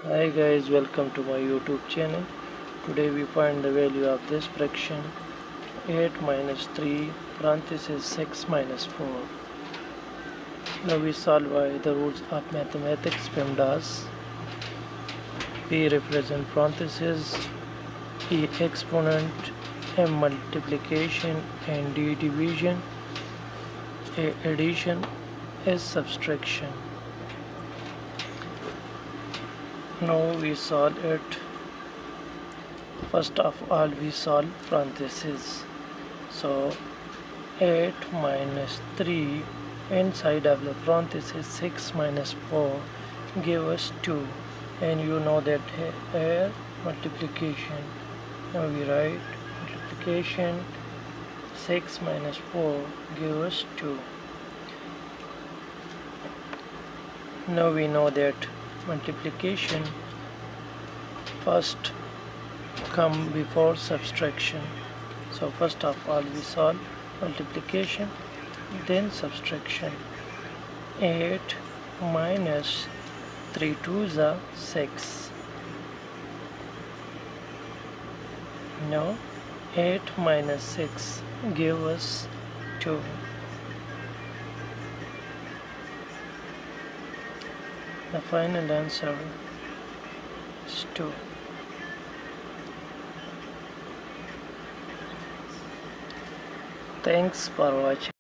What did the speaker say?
Hi guys, welcome to my YouTube channel. Today we find the value of this fraction 8 minus 3 parenthesis 6 minus 4. Now we solve by the rules of mathematics PEMDAS. P represent parenthesis, E exponent, M multiplication and D division, A addition, S subtraction. Now we solve it. First of all we solve parentheses. So 8 minus 3 inside of the parenthesis 6 minus 4 give us 2, and you know that here multiplication. Now we write multiplication 6 minus 4 give us 2. Now we know that multiplication first come before subtraction. So first of all we solve multiplication, then subtraction. 8 minus 3 2s are 6. Now 8 minus 6 give us 2. The final answer is 2. Thanks for watching.